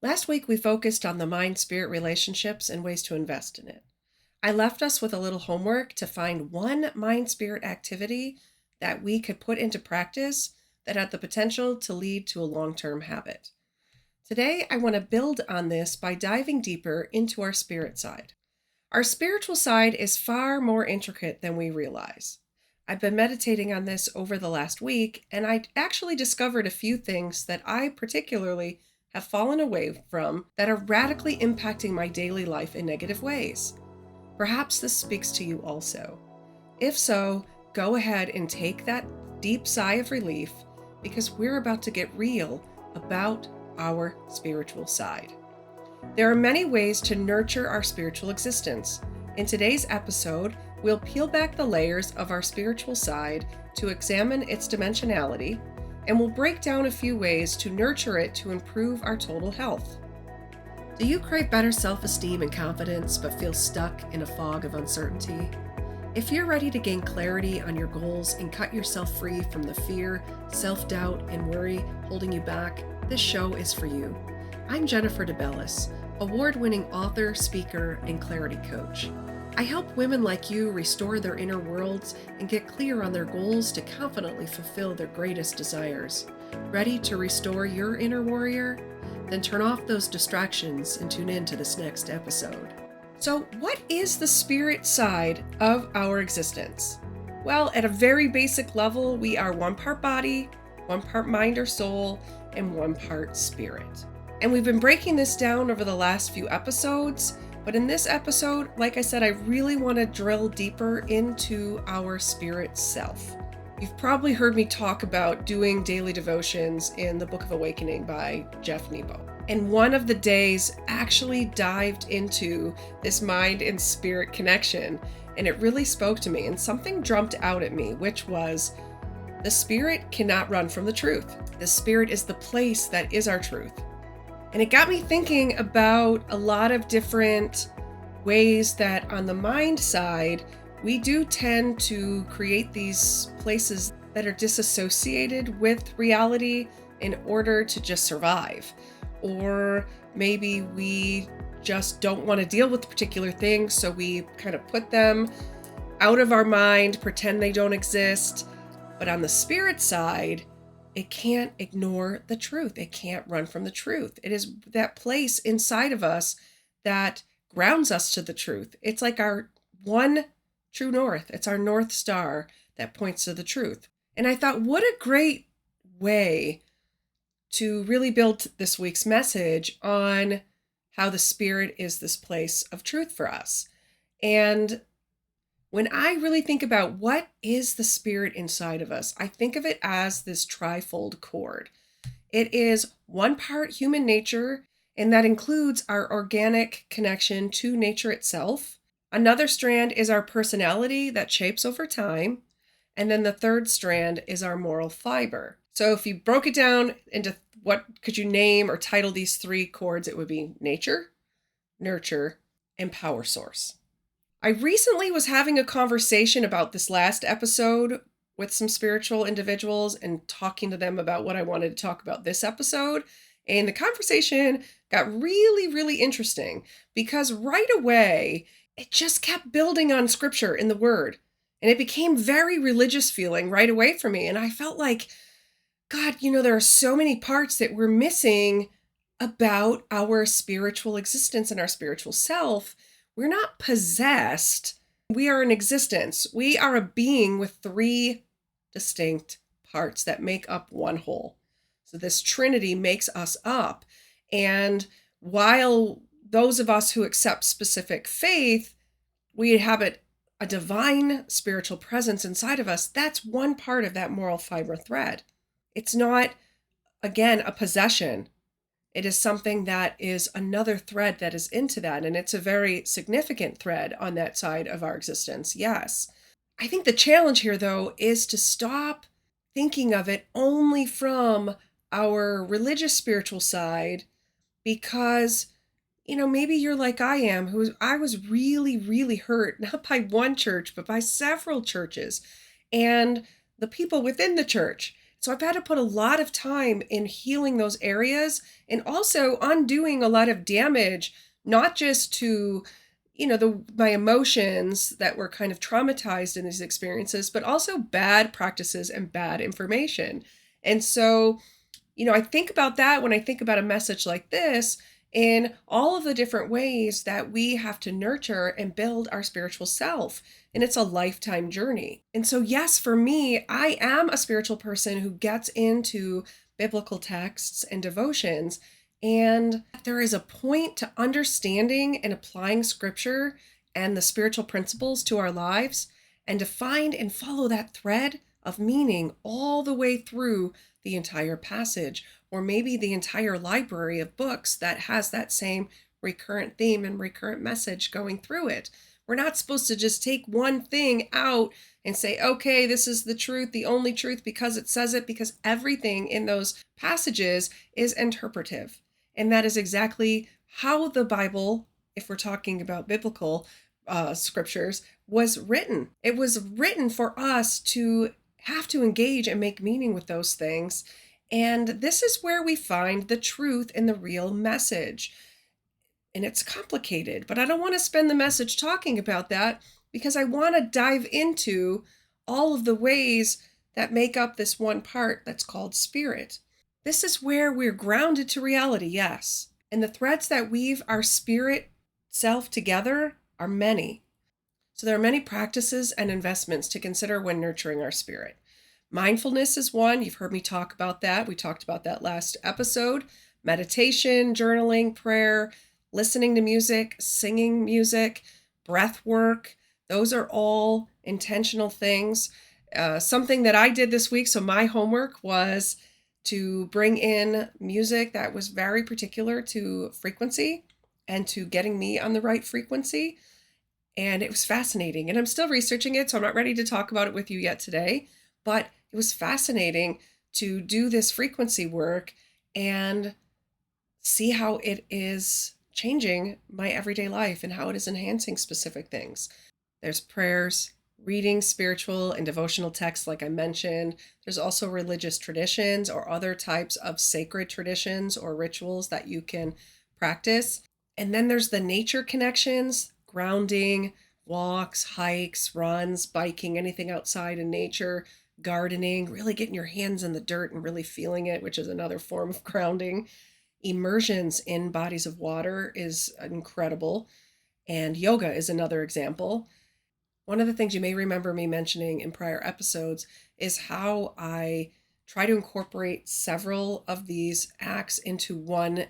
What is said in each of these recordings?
Last week, we focused on the mind-spirit relationships and ways to invest in it. I left us with a little homework to find one mind-spirit activity that we could put into practice that had the potential to lead to a long-term habit. Today, I want to build on this by diving deeper into our spirit side. Our spiritual side is far more intricate than we realize. I've been meditating on this over the last week, and I actually discovered a few things that I particularly have fallen away from that are radically impacting my daily life in negative ways. Perhaps this speaks to you also. If so, go ahead and take that deep sigh of relief because we're about to get real about our spiritual side. There are many ways to nurture our spiritual existence. In today's episode, we'll peel back the layers of our spiritual side to examine its dimensionality, and we'll break down a few ways to nurture it to improve our total health. Do you crave better self-esteem and confidence but feel stuck in a fog of uncertainty? If you're ready to gain clarity on your goals and cut yourself free from the fear, self-doubt, and worry holding you back, this show is for you. I'm Jennifer DeBellis, award-winning author, speaker, and clarity coach. I help women like you restore their inner worlds and get clear on their goals to confidently fulfill their greatest desires. Ready to restore your inner warrior? Then turn off those distractions and tune in to this next episode. So, what is the spirit side of our existence? Well, at a very basic level, we are one part body, one part mind or soul, and one part spirit. And we've been breaking this down over the last few episodes, but in this episode, like I said, I really want to drill deeper into our spirit self. You've probably heard me talk about doing daily devotions in the Book of Awakening by Jeff Nebo. And one of the days actually dived into this mind and spirit connection, and it really spoke to me, and something jumped out at me, which was the spirit cannot run from the truth. The spirit is the place that is our truth. And it got me thinking about a lot of different ways that on the mind side, we do tend to create these places that are disassociated with reality in order to just survive. Or maybe we just don't want to deal with particular things, so we kind of put them out of our mind, pretend they don't exist. But on the spirit side, it can't ignore the truth. It can't run from the truth. It is that place inside of us that grounds us to the truth. It's like our one true north. It's our North Star that points to the truth. And I thought, what a great way to really build this week's message on how the spirit is this place of truth for us. And when I really think about what is the spirit inside of us, I think of it as this trifold cord. It is one part human nature, and that includes our organic connection to nature itself. Another strand is our personality that shapes over time. And then the third strand is our moral fiber. So if you broke it down into what could you name or title these three cords, it would be nature, nurture, and power source. I recently was having a conversation about this last episode with some spiritual individuals and talking to them about what I wanted to talk about this episode. And the conversation got really, really interesting because right away, it just kept building on scripture in the word. And it became very religious feeling right away for me. And I felt like, God, there are so many parts that we're missing about our spiritual existence and our spiritual self. We're not possessed. We are in existence. We are a being with three distinct parts that make up one whole. So this Trinity makes us up. And while those of us who accept specific faith, we have a divine spiritual presence inside of us, that's one part of that moral fiber thread. It's not, again, a possession. It is something that is another thread that is into that, and it's a very significant thread on that side of our existence, yes. I think the challenge here, though, is to stop thinking of it only from our religious spiritual side because, maybe you're like I am, I was really, really hurt, not by one church, but by several churches, and the people within the church. So I've had to put a lot of time in healing those areas and also undoing a lot of damage, not just to, my emotions that were kind of traumatized in these experiences, but also bad practices and bad information. And so, I think about that when I think about a message like this in all of the different ways that we have to nurture and build our spiritual self. And it's a lifetime journey. And so, yes, for me, I am a spiritual person who gets into biblical texts and devotions. And there is a point to understanding and applying scripture and the spiritual principles to our lives, and to find and follow that thread of meaning all the way through the entire passage, or maybe the entire library of books that has that same recurrent theme and recurrent message going through it. We're not supposed to just take one thing out and say, okay, this is the truth, the only truth, because it says it, because everything in those passages is interpretive. And that is exactly how the Bible, if we're talking about biblical scriptures, was written. It was written for us to have to engage and make meaning with those things. And this is where we find the truth in the real message. And it's complicated, but I don't want to spend the message talking about that, because I want to dive into all of the ways that make up this one part that's called spirit. This is where we're grounded to reality, yes. And the threads that weave our spirit self together are many. So there are many practices and investments to consider when nurturing our spirit. Mindfulness is one. You've heard me talk about that. We talked about that last episode. Meditation, journaling, prayer, listening to music, singing music, breath work. Those are all intentional things. Something that I did this week, so my homework was to bring in music that was very particular to frequency and to getting me on the right frequency. And it was fascinating. And I'm still researching it, so I'm not ready to talk about it with you yet today. But it was fascinating to do this frequency work and see how it is changing my everyday life and how it is enhancing specific things. There's prayers, reading spiritual and devotional texts, like I mentioned. There's also religious traditions or other types of sacred traditions or rituals that you can practice. And then there's the nature connections, grounding, walks, hikes, runs, biking, anything outside in nature, gardening, really getting your hands in the dirt and really feeling it, which is another form of grounding. Immersions in bodies of water is incredible. And yoga is another example. One of the things you may remember me mentioning in prior episodes is how I try to incorporate several of these acts into one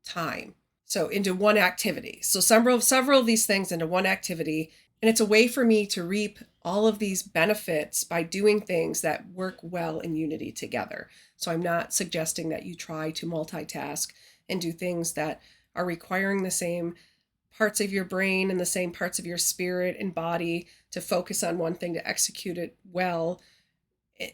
time. So into one activity. So several of these things into one activity. And it's a way for me to reap all of these benefits by doing things that work well in unity together. So I'm not suggesting that you try to multitask and do things that are requiring the same parts of your brain and the same parts of your spirit and body to focus on one thing to execute it well.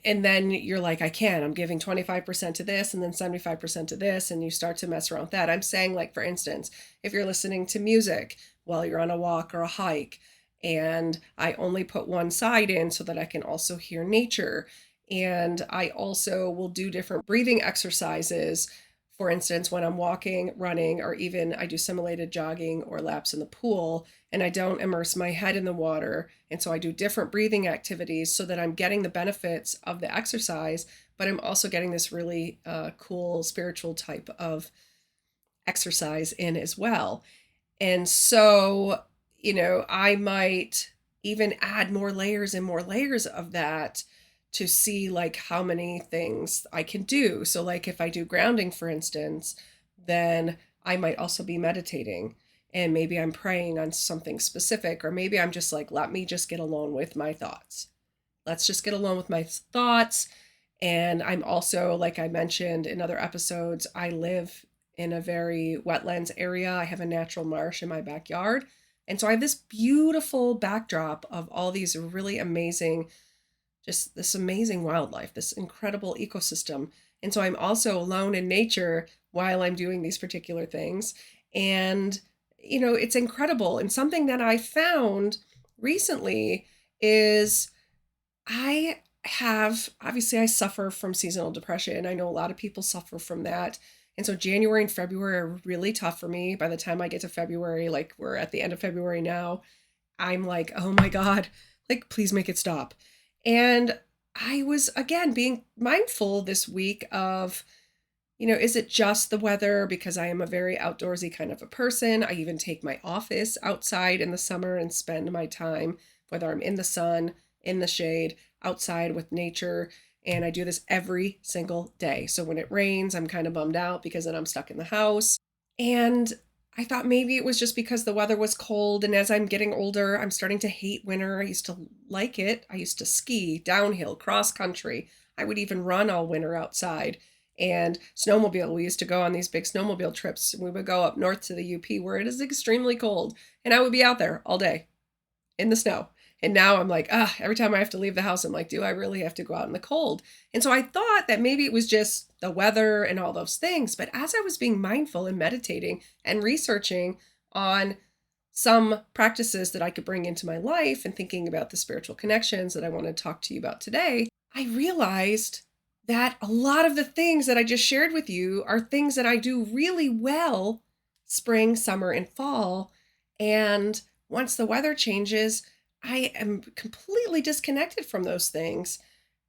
And then you're like, I can't, I'm giving 25% to this and then 75% to this, and you start to mess around with that. I'm saying, like, for instance, if you're listening to music while you're on a walk or a hike, and I only put one side in so that I can also hear nature. And I also will do different breathing exercises. For instance, when I'm walking, running, or even I do simulated jogging or laps in the pool, and I don't immerse my head in the water. And so I do different breathing activities so that I'm getting the benefits of the exercise, but I'm also getting this really cool spiritual type of exercise in as well. And so, I might even add more layers and more layers of that to see like how many things I can do. So like if I do grounding, for instance, then I might also be meditating, and maybe I'm praying on something specific, or maybe I'm just like, let me just get alone with my thoughts. Let's just get alone with my thoughts. And I'm also, like I mentioned in other episodes, I live in a very wetlands area. I have a natural marsh in my backyard. And so I have this beautiful backdrop of all these really amazing, just this amazing wildlife, this incredible ecosystem. And so I'm also alone in nature while I'm doing these particular things. And, it's incredible. And something that I found recently is I obviously, I suffer from seasonal depression, and I know a lot of people suffer from that. And so January and February are really tough for me. By the time I get to February, like we're at the end of February now, I'm like, oh my God, like, please make it stop. And I was, again, being mindful this week of, is it just the weather? Because I am a very outdoorsy kind of a person. I even take my office outside in the summer and spend my time, whether I'm in the sun, in the shade, outside with nature. And I do this every single day. So when it rains, I'm kind of bummed out because then I'm stuck in the house. And I thought maybe it was just because the weather was cold. And as I'm getting older, I'm starting to hate winter. I used to like it. I used to ski, downhill, cross country. I would even run all winter outside. And snowmobile. We used to go on these big snowmobile trips. We would go up north to the UP where it is extremely cold. And I would be out there all day in the snow. And now I'm like, every time I have to leave the house, I'm like, do I really have to go out in the cold? And so I thought that maybe it was just the weather and all those things. But as I was being mindful and meditating and researching on some practices that I could bring into my life and thinking about the spiritual connections that I want to talk to you about today, I realized that a lot of the things that I just shared with you are things that I do really well spring, summer, and fall. And once the weather changes, I am completely disconnected from those things.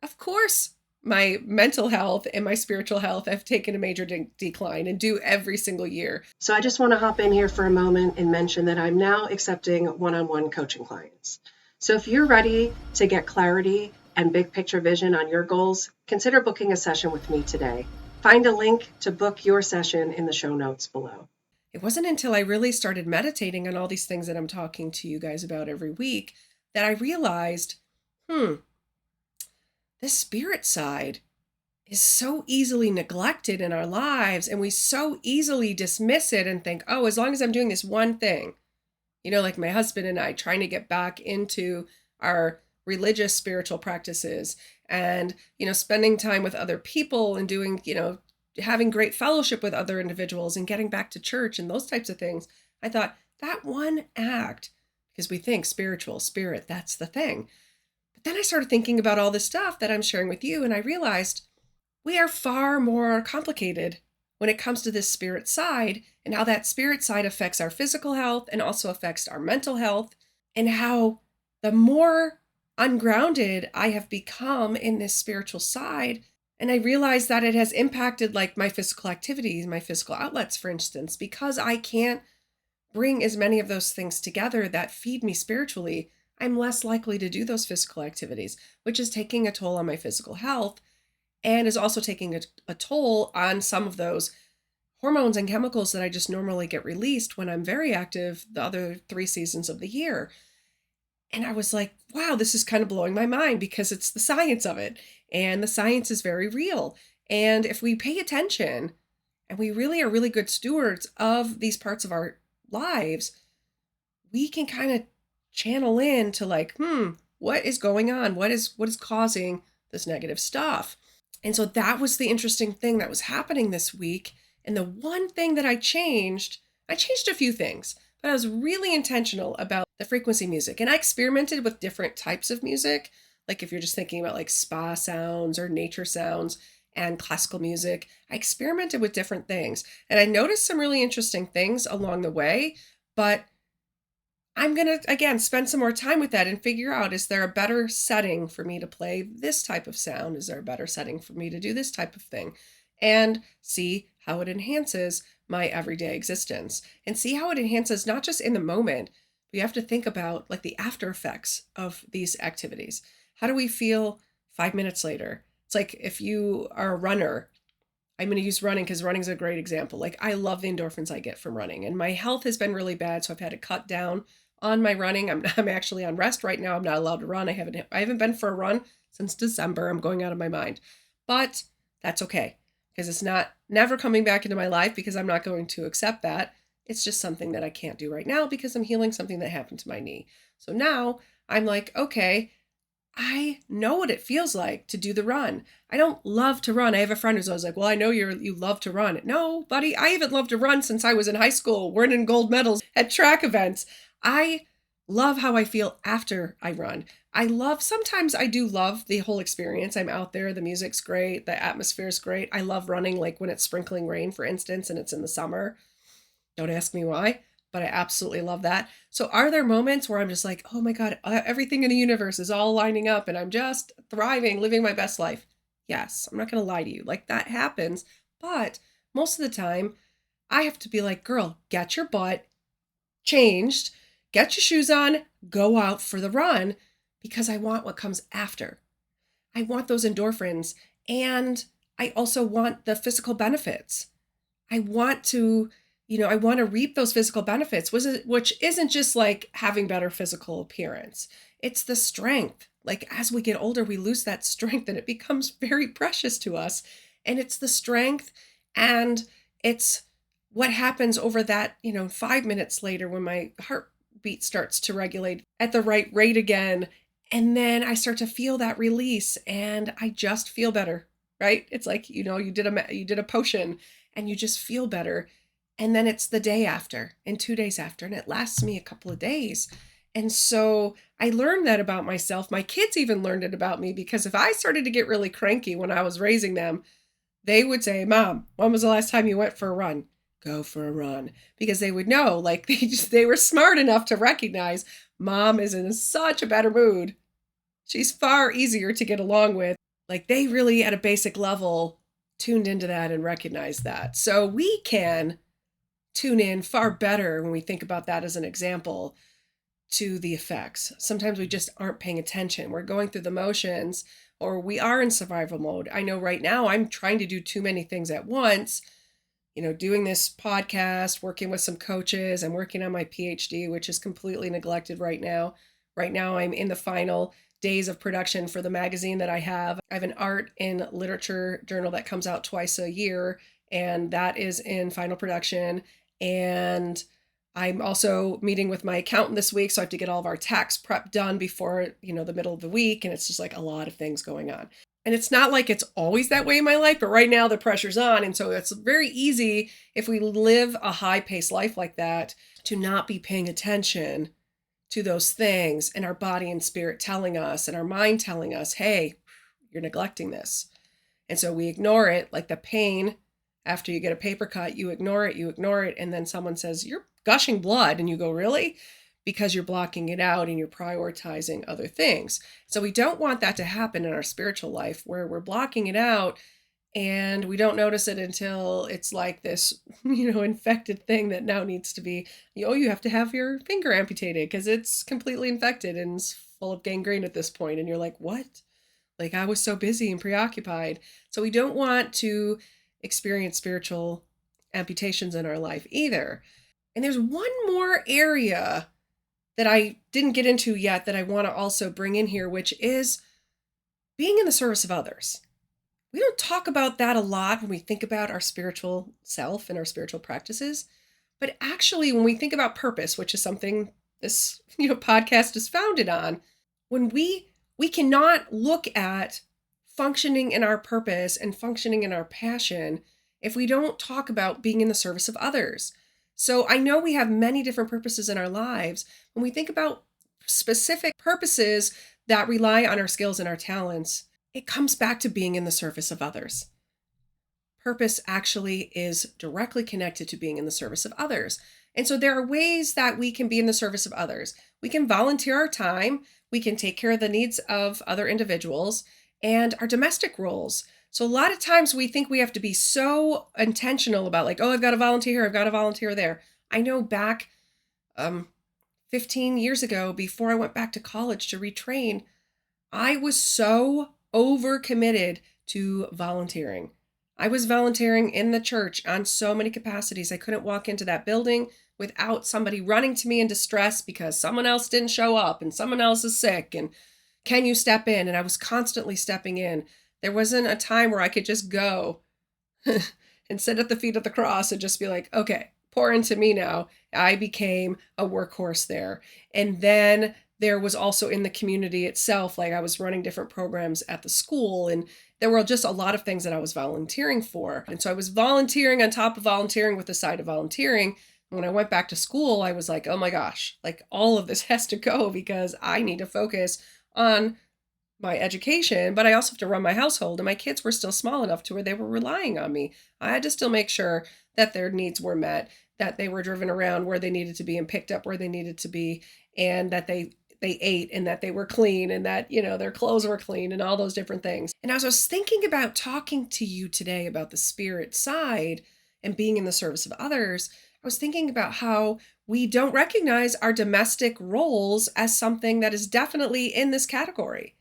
Of course, my mental health and my spiritual health have taken a major decline and do every single year. So I just want to hop in here for a moment and mention that I'm now accepting one-on-one coaching clients. So if you're ready to get clarity and big picture vision on your goals, consider booking a session with me today. Find a link to book your session in the show notes below. It wasn't until I really started meditating on all these things that I'm talking to you guys about every week that I realized, this spirit side is so easily neglected in our lives, and we so easily dismiss it and think, oh, as long as I'm doing this one thing, like my husband and I trying to get back into our religious spiritual practices and, spending time with other people and doing, having great fellowship with other individuals and getting back to church and those types of things. I thought that one act, because we think spiritual, spirit, that's the thing. But then I started thinking about all this stuff that I'm sharing with you, and I realized we are far more complicated when it comes to this spirit side and how that spirit side affects our physical health and also affects our mental health, and how the more ungrounded I have become in this spiritual side, and I realize that it has impacted like my physical activities, my physical outlets, for instance, because I can't bring as many of those things together that feed me spiritually, I'm less likely to do those physical activities, which is taking a toll on my physical health and is also taking a toll on some of those hormones and chemicals that I just normally get released when I'm very active the other 3 seasons of the year. And I was like, wow, this is kind of blowing my mind because it's the science of it. And the science is very real. And if we pay attention and we really are really good stewards of these parts of our lives, we can kind of channel in to like, what is going on? What is causing this negative stuff? And so that was the interesting thing that was happening this week. And the one thing that I changed a few things, but I was really intentional about the frequency music. And I experimented with different types of music. Like if you're just thinking about like spa sounds or nature sounds and classical music, I experimented with different things. And I noticed some really interesting things along the way, but I'm going to, again, spend some more time with that and figure out, is there a better setting for me to play this type of sound? Is there a better setting for me to do this type of thing? And see how it enhances my everyday existence and see how it enhances not just in the moment, but you have to think about like the after effects of these activities. How do we feel 5 minutes later? It's like if you are a runner, I'm going to use running because running is a great example. Like I love the endorphins I get from running, and my health has been really bad. So I've had to cut down on my running. I'm actually on rest right now. I'm not allowed to run. I haven't been for a run since December. I'm going out of my mind, but that's okay because it's never coming back into my life because I'm not going to accept that. It's just something that I can't do right now because I'm healing something that happened to my knee. So now I'm like, okay, I know what it feels like to do the run. I don't love to run. I have a friend who's always like, well, I know you love to run. No, buddy, I haven't loved to run since I was in high school, winning gold medals at track events. I love how I feel after I run. Sometimes I do love the whole experience. I'm out there, the music's great, the atmosphere's great. I love running like when it's sprinkling rain, for instance, and it's in the summer. Don't ask me why, but I absolutely love that. So are there moments where I'm just like, oh my God, everything in the universe is all lining up and I'm just thriving, living my best life? Yes, I'm not going to lie to you. Like that happens. But most of the time, I have to be like, girl, get your butt changed, get your shoes on, go out for the run because I want what comes after. I want those endorphins and I also want the physical benefits. I want to, I want to reap those physical benefits, which isn't just like having better physical appearance. It's the strength. Like as we get older, we lose that strength and it becomes very precious to us. And it's the strength and it's what happens over that, 5 minutes later when my heartbeat starts to regulate at the right rate again. And then I start to feel that release and I just feel better, right? It's like, you did a potion and you just feel better. And then it's the day after and 2 days after, and it lasts me a couple of days. And so I learned that about myself. My kids even learned it about me because if I started to get really cranky when I was raising them, they would say, Mom, when was the last time you went for a run? Go for a run. Because they would know, like they were smart enough to recognize Mom is in such a better mood. She's far easier to get along with. Like they really at a basic level tuned into that and recognized that. So we can tune in far better when we think about that as an example to the effects. Sometimes we just aren't paying attention. We're going through the motions or we are in survival mode. I know right now I'm trying to do too many things at once, doing this podcast, working with some coaches. I'm working on my PhD, which is completely neglected right now. Right now I'm in the final days of production for the magazine that I have. I have an art and literature journal that comes out twice a year, and that is in final production. And I'm also meeting with my accountant this week, so I have to get all of our tax prep done before, the middle of the week. And it's just like a lot of things going on. And it's not like it's always that way in my life, but right now the pressure's on. And so it's very easy if we live a high-paced life like that to not be paying attention to those things and our body and spirit telling us and our mind telling us, hey, you're neglecting this. And so we ignore it, like the pain after you get a paper cut, you ignore it. And then someone says, you're gushing blood. And you go, really? Because you're blocking it out and you're prioritizing other things. So we don't want that to happen in our spiritual life where we're blocking it out and we don't notice it until it's like this, infected thing that now needs to be, you have to have your finger amputated because it's completely infected and it's full of gangrene at this point. And you're like, what? Like I was so busy and preoccupied. So we don't want to experience spiritual amputations in our life either. And there's one more area that I didn't get into yet that I want to also bring in here, which is being in the service of others. We don't talk about that a lot when we think about our spiritual self and our spiritual practices. But actually, when we think about purpose, which is something this podcast is founded on, when we cannot look at functioning in our purpose and functioning in our passion if we don't talk about being in the service of others. So I know we have many different purposes in our lives. When we think about specific purposes that rely on our skills and our talents, it comes back to being in the service of others. Purpose actually is directly connected to being in the service of others. And so there are ways that we can be in the service of others. We can volunteer our time. We can take care of the needs of other individuals and our domestic roles. So a lot of times we think we have to be so intentional about like, oh, I've got to volunteer here, I've got to volunteer there. I know back 15 years ago, before I went back to college to retrain, I was so overcommitted to volunteering. I was volunteering in the church on so many capacities. I couldn't walk into that building without somebody running to me in distress because someone else didn't show up and someone else is sick and can you step in? And I was constantly stepping in. There wasn't a time where I could just go and sit at the feet of the cross and just be like, okay, pour into me now. I became a workhorse there. And then there was also in the community itself, like I was running different programs at the school and there were just a lot of things that I was volunteering for. And so I was volunteering on top of volunteering with the side of volunteering. When I went back to school, I was like, oh my gosh, like all of this has to go because I need to focus on my education, but I also have to run my household. And my kids were still small enough to where they were relying on me. I had to still make sure that their needs were met, that they were driven around where they needed to be and picked up where they needed to be, and that they ate and that they were clean and that, their clothes were clean and all those different things. And as I was thinking about talking to you today about the spirit side and being in the service of others, I was thinking about how we don't recognize our domestic roles as something that is definitely in this category.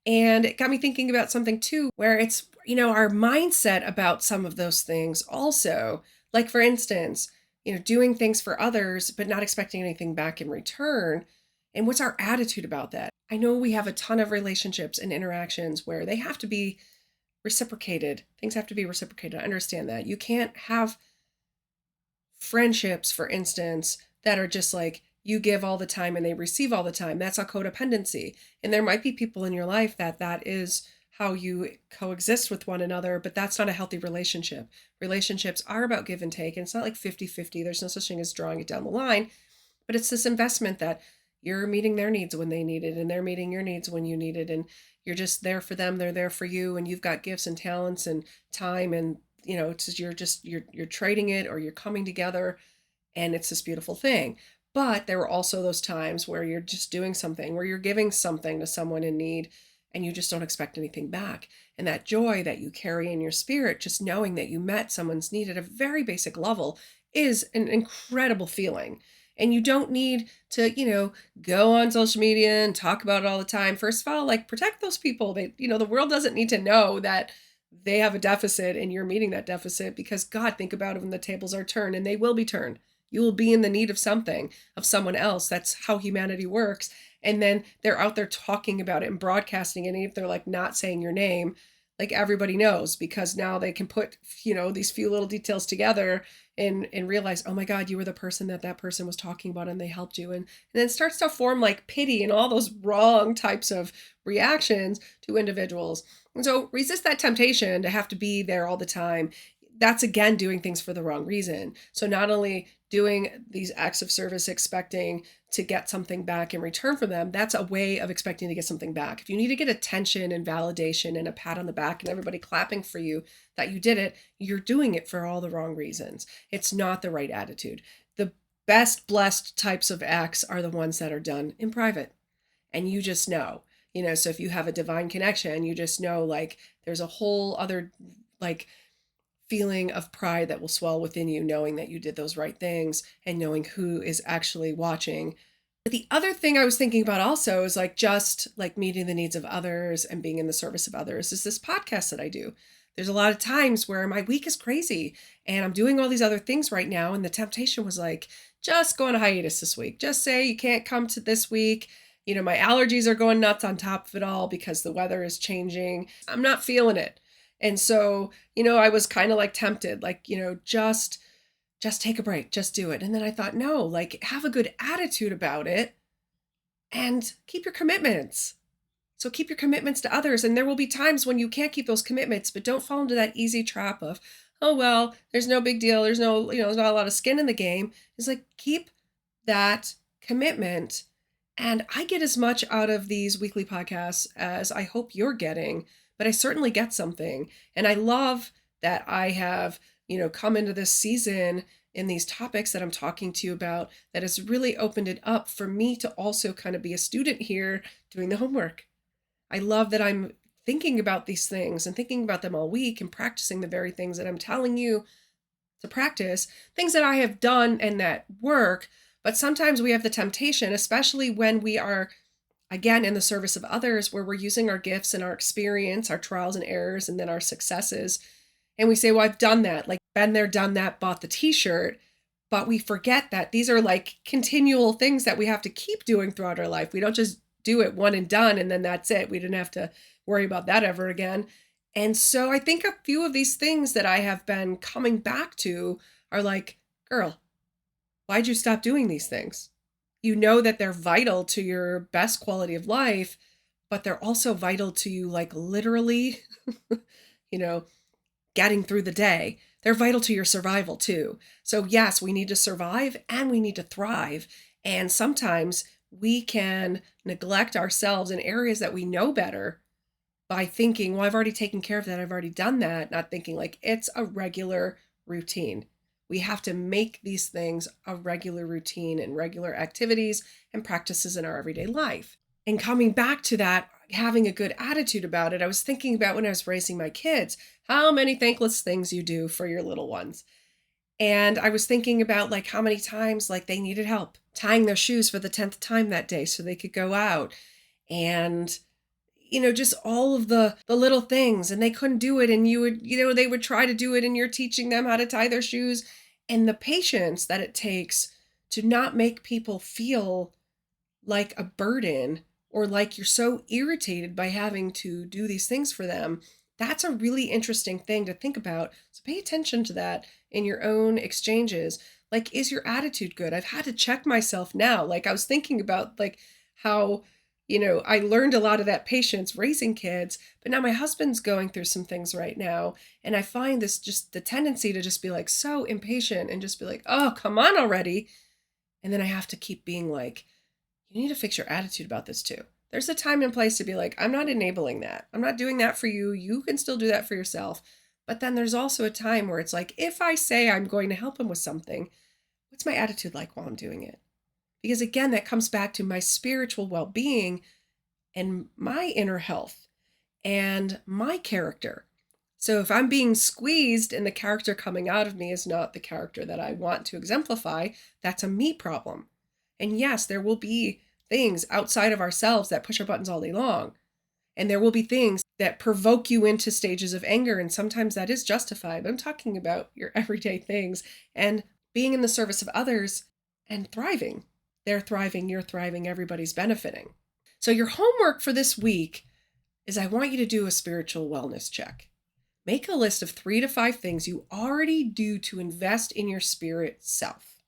And it got me thinking about something too, where it's, our mindset about some of those things also. Like, for instance, doing things for others, but not expecting anything back in return. And what's our attitude about that? I know we have a ton of relationships and interactions where they have to be reciprocated. Things have to be reciprocated. I understand that. You can't have friendships, for instance, that are just like you give all the time and they receive all the time. That's a codependency. And there might be people in your life that is how you coexist with one another, but that's not a healthy relationship. Relationships are about give and take, and it's not like 50-50. There's no such thing as drawing it down the line, but it's this investment that you're meeting their needs when they need it, and they're meeting your needs when you need it, and you're just there for them, they're there for you, and you've got gifts and talents and time, and you're trading it, or you're coming together, and it's this beautiful thing. But there were also those times where you're just doing something, where you're giving something to someone in need, and you just don't expect anything back. And that joy that you carry in your spirit, just knowing that you met someone's need at a very basic level, is an incredible feeling. And you don't need to, go on social media and talk about it all the time. First of all, like, protect those people. The world doesn't need to know that they have a deficit and you're meeting that deficit, because God, think about it when the tables are turned, and they will be turned. You will be in the need of something, of someone else. That's how humanity works. And then they're out there talking about it and broadcasting it. And if they're like not saying your name, like, everybody knows, because now they can put, these few little details together and realize, oh my God, you were the person that person was talking about, and they helped you. And then it starts to form like pity and all those wrong types of reactions to individuals. And so resist that temptation to have to be there all the time. That's, again, doing things for the wrong reason. So not only doing these acts of service expecting to get something back in return for them, that's a way of expecting to get something back. If you need to get attention and validation and a pat on the back and everybody clapping for you that you did it, you're doing it for all the wrong reasons. It's not the right attitude. The best blessed types of acts are the ones that are done in private. And you just know, so if you have a divine connection, you just know, like, there's a whole other, like, feeling of pride that will swell within you, knowing that you did those right things and knowing who is actually watching. But the other thing I was thinking about also is, like, just like meeting the needs of others and being in the service of others, is this podcast that I do. There's a lot of times where my week is crazy and I'm doing all these other things right now. And the temptation was like, just go on a hiatus this week. Just say you can't come to this week. My allergies are going nuts on top of it all because the weather is changing. I'm not feeling it. And so, I was kind of like tempted, like, just take a break, just do it. And then I thought, no, like, have a good attitude about it and keep your commitments. So keep your commitments to others. And there will be times when you can't keep those commitments, but don't fall into that easy trap of, oh, well, there's no big deal. There's no, there's not a lot of skin in the game. It's like, keep that commitment. And I get as much out of these weekly podcasts as I hope you're getting, but I certainly get something. And I love that I have, come into this season in these topics that I'm talking to you about, that has really opened it up for me to also kind of be a student here doing the homework. I love that I'm thinking about these things and thinking about them all week and practicing the very things that I'm telling you to practice, things that I have done and that work. But sometimes we have the temptation, especially when we are, again, in the service of others, where we're using our gifts and our experience, our trials and errors, and then our successes. And we say, well, I've done that, like, been there, done that, bought the t-shirt. But we forget that these are like continual things that we have to keep doing throughout our life. We don't just do it one and done, and then that's it. We didn't have to worry about that ever again. And so I think a few of these things that I have been coming back to are like, girl, why'd you stop doing these things? You know that they're vital to your best quality of life, but they're also vital to you, like, literally, getting through the day. They're vital to your survival too. So yes, we need to survive and we need to thrive. And sometimes we can neglect ourselves in areas that we know better by thinking, well, I've already taken care of that. I've already done that. Not thinking like it's a regular routine. We have to make these things a regular routine and regular activities and practices in our everyday life. And coming back to that, having a good attitude about it, I was thinking about when I was raising my kids, how many thankless things you do for your little ones. And I was thinking about like how many times like they needed help tying their shoes for the 10th time that day so they could go out. And just all of the little things, and they couldn't do it. And they would try to do it and you're teaching them how to tie their shoes, and the patience that it takes to not make people feel like a burden or like you're so irritated by having to do these things for them. That's a really interesting thing to think about. So pay attention to that in your own exchanges. Like, is your attitude good? I've had to check myself now. Like, I was thinking about like how I learned a lot of that patience raising kids, but now my husband's going through some things right now. And I find this just the tendency to just be like so impatient and just be like, oh, come on already. And then I have to keep being like, you need to fix your attitude about this too. There's a time and place to be like, I'm not enabling that. I'm not doing that for you. You can still do that for yourself. But then there's also a time where it's like, if I say I'm going to help him with something, what's my attitude like while I'm doing it? Because again, that comes back to my spiritual well-being and my inner health and my character. So if I'm being squeezed and the character coming out of me is not the character that I want to exemplify, that's a me problem. And yes, there will be things outside of ourselves that push our buttons all day long. And there will be things that provoke you into stages of anger. And sometimes that is justified. But I'm talking about your everyday things and being in the service of others and thriving. They're thriving, you're thriving, everybody's benefiting. So your homework for this week is I want you to do a spiritual wellness check. Make a list of 3 to 5 things you already do to invest in your spirit self.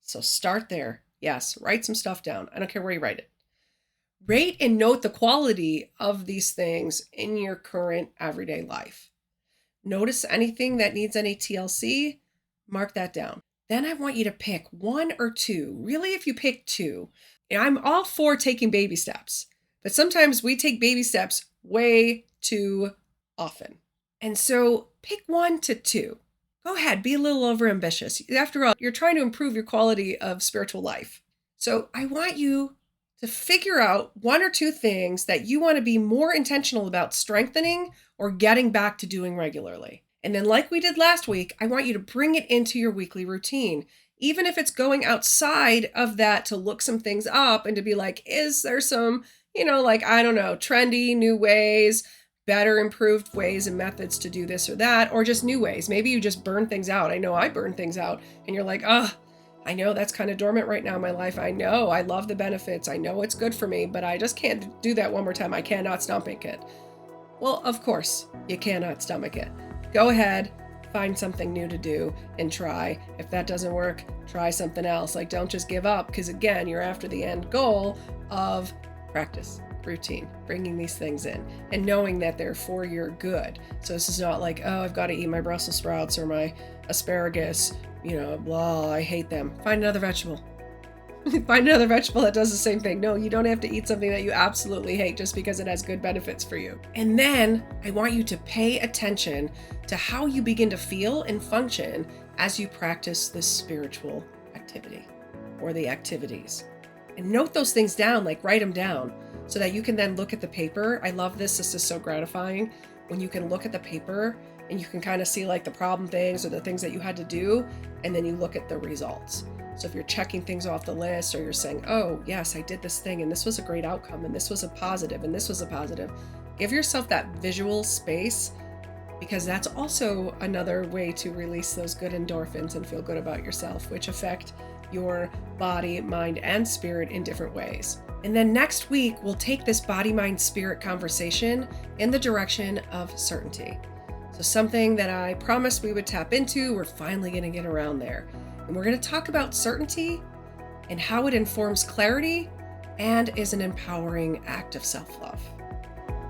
So start there. Yes, write some stuff down. I don't care where you write it. Rate and note the quality of these things in your current everyday life. Notice anything that needs any TLC, mark that down. Then I want you to pick 1 or 2. Really, if you pick 2, I'm all for taking baby steps, but sometimes we take baby steps way too often. And so pick 1 to 2. Go ahead, be a little overambitious. After all, you're trying to improve your quality of spiritual life. So I want you to figure out 1 or 2 things that you want to be more intentional about strengthening or getting back to doing regularly. And then like we did last week, I want you to bring it into your weekly routine. Even if it's going outside of that to look some things up and to be like, is there some, trendy new ways, better improved ways and methods to do this or that, or just new ways. Maybe you just burn things out. I know I burn things out and you're like, I know that's kind of dormant right now in my life. I know I love the benefits. I know it's good for me, but I just can't do that one more time. I cannot stomach it. Well, of course you cannot stomach it. Go ahead, find something new to do and try. If that doesn't work, try something else. Like, don't just give up, because again, you're after the end goal of practice, routine, bringing these things in and knowing that they're for your good. So this is not like, oh, I've got to eat my Brussels sprouts or my asparagus, blah, I hate them. Find another vegetable. Find another vegetable that does the same thing. No, you don't have to eat something that you absolutely hate just because it has good benefits for you. And then I want you to pay attention to how you begin to feel and function as you practice this spiritual activity or the activities. And note those things down, like write them down so that you can then look at the paper. I love this. This is so gratifying when you can look at the paper and you can kind of see like the problem things or the things that you had to do, and then you look at the results. So if you're checking things off the list or you're saying, oh, yes, I did this thing and this was a great outcome and this was a positive and this was a positive, give yourself that visual space, because that's also another way to release those good endorphins and feel good about yourself, which affect your body, mind, and spirit in different ways. And then next week, we'll take this body, mind, spirit conversation in the direction of certainty. So something that I promised we would tap into, we're finally going to get around there. And we're going to talk about certainty and how it informs clarity and is an empowering act of self-love.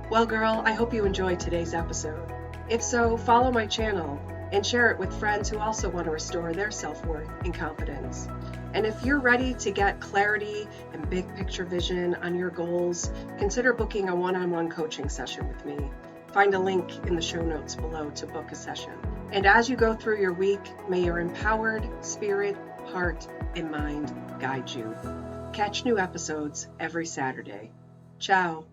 Well, girl, I hope you enjoyed today's episode. If so, follow my channel and share it with friends who also want to restore their self-worth and confidence. And if you're ready to get clarity and big picture vision on your goals, consider booking a one-on-one coaching session with me. Find a link in the show notes below to book a session. And as you go through your week, may your empowered spirit, heart, and mind guide you. Catch new episodes every Saturday. Ciao.